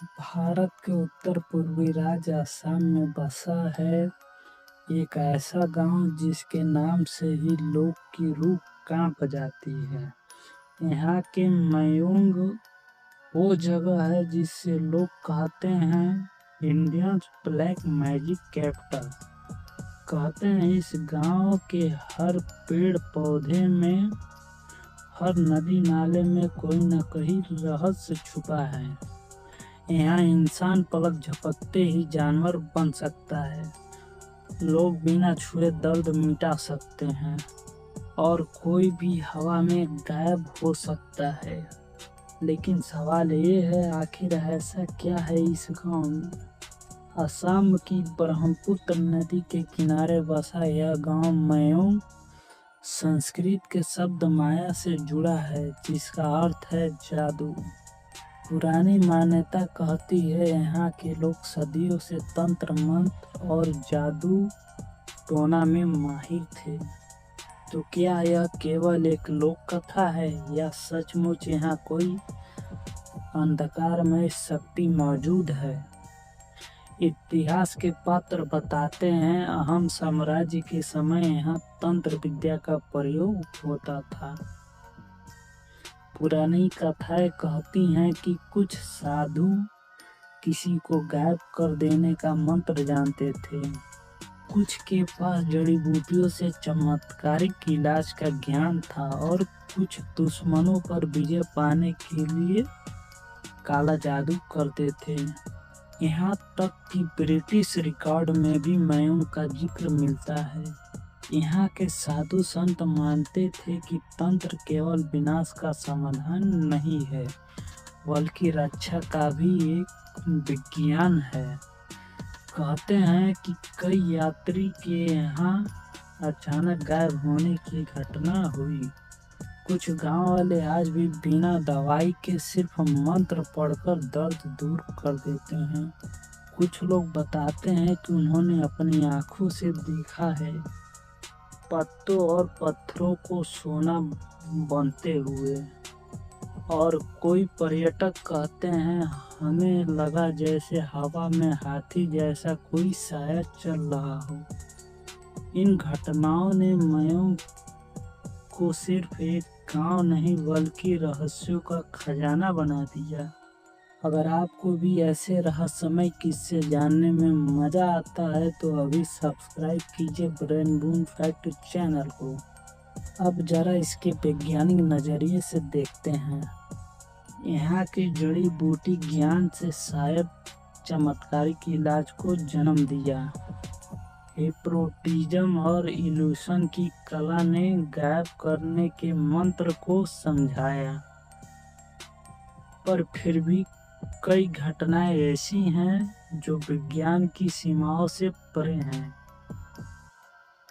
भारत के उत्तर पूर्वी राज्य असम में बसा है एक ऐसा गांव जिसके नाम से ही लोग की रूह कांप जाती है। यहाँ के मयूंग वो जगह है जिसे लोग कहते हैं इंडियंस ब्लैक मैजिक कैपिटल। कहते हैं इस गांव के हर पेड़ पौधे में, हर नदी नाले में कोई न कोई रहस्य छुपा है। यहाँ इंसान पलक झपकते ही जानवर बन सकता है, लोग बिना छुए दर्द मिटा सकते हैं और कोई भी हवा में गायब हो सकता है। लेकिन सवाल ये है, आखिर ऐसा क्या है इस गांव में? असम की ब्रह्मपुत्र नदी के किनारे बसा यह गांव मयूंग संस्कृत के शब्द माया से जुड़ा है, जिसका अर्थ है जादू। पुरानी मान्यता कहती है यहाँ के लोग सदियों से तंत्र मंत्र और जादू टोना में माहिर थे। तो क्या यह केवल एक लोक कथा है या सचमुच यहाँ कोई अंधकारमय शक्ति मौजूद है? इतिहास के पात्र बताते हैं अहम साम्राज्य के समय यहाँ तंत्र विद्या का प्रयोग होता था। पुरानी कथाएं कहती हैं कि कुछ साधु किसी को गायब कर देने का मंत्र जानते थे, कुछ के पास जड़ी बूटियों से चमत्कारिक इलाज का ज्ञान था और कुछ दुश्मनों पर विजय पाने के लिए काला जादू करते थे। यहाँ तक कि ब्रिटिश रिकॉर्ड में भी मयूंग का जिक्र मिलता है। यहाँ के साधु संत मानते थे कि तंत्र केवल विनाश का समाधान नहीं है, बल्कि रक्षा का भी एक विज्ञान है। कहते हैं कि कई यात्री के यहाँ अचानक गायब होने की घटना हुई। कुछ गांव वाले आज भी बिना दवाई के सिर्फ मंत्र पढ़कर दर्द दूर कर देते हैं। कुछ लोग बताते हैं कि उन्होंने अपनी आंखों से देखा है पत्तों और पत्थरों को सोना बनते हुए। और कोई पर्यटक कहते हैं हमें लगा जैसे हवा में हाथी जैसा कोई साया चल रहा हो। इन घटनाओं ने मयूंग को सिर्फ एक गांव नहीं बल्कि रहस्यों का खजाना बना दिया। अगर आपको भी ऐसे रहस्यमय किस्से जानने में मजा आता है तो अभी सब्सक्राइब कीजिए ब्रेन बूम फैक्ट चैनल को। अब जरा इसके वैज्ञानिक नजरिए से देखते हैं। यहाँ के जड़ी बूटी ज्ञान से शायद चमत्कारिक इलाज को जन्म दिया। हिप्नोटिज्म और इल्यूशन की कला ने गायब करने के मंत्र को समझाया। पर फिर भी कई घटनाएं ऐसी हैं जो विज्ञान की सीमाओं से परे हैं।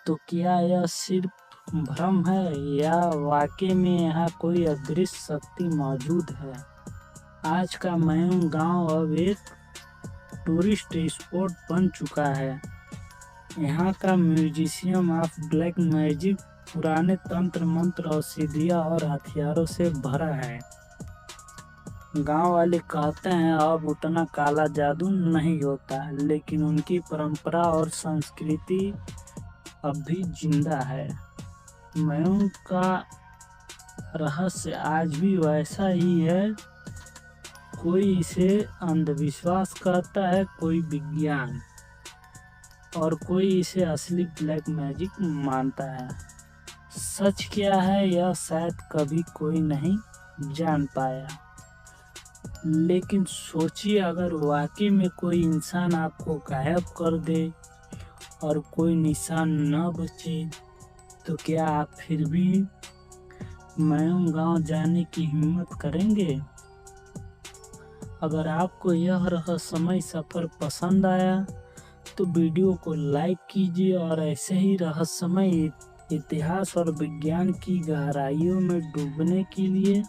तो क्या यह सिर्फ भ्रम है या वाकई में यहाँ कोई अदृश्य शक्ति मौजूद है? आज का मयूंग गांव अब एक टूरिस्ट स्पॉट बन चुका है। यहाँ का म्यूजियम ऑफ ब्लैक मैजिक पुराने तंत्र मंत्र, औषधियाँ और हथियारों से भरा है। गांव वाले कहते हैं अब उतना काला जादू नहीं होता, लेकिन उनकी परंपरा और संस्कृति अब भी जिंदा है। मयूंग का रहस्य आज भी वैसा ही है। कोई इसे अंधविश्वास कहता है, कोई विज्ञान, और कोई इसे असली ब्लैक मैजिक मानता है। सच क्या है यह शायद कभी कोई नहीं जान पाया। लेकिन सोचिए, अगर वाकई में कोई इंसान आपको गायब कर दे और कोई निशान न बचे, तो क्या आप फिर भी मयूंग गांव जाने की हिम्मत करेंगे? अगर आपको यह रहस्यमय सफर पसंद आया तो वीडियो को लाइक कीजिए और ऐसे ही रहस्यमय इतिहास और विज्ञान की गहराइयों में डूबने के लिए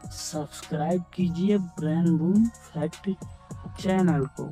सब्सक्राइब कीजिए ब्रेन बूम फैक्ट चैनल को।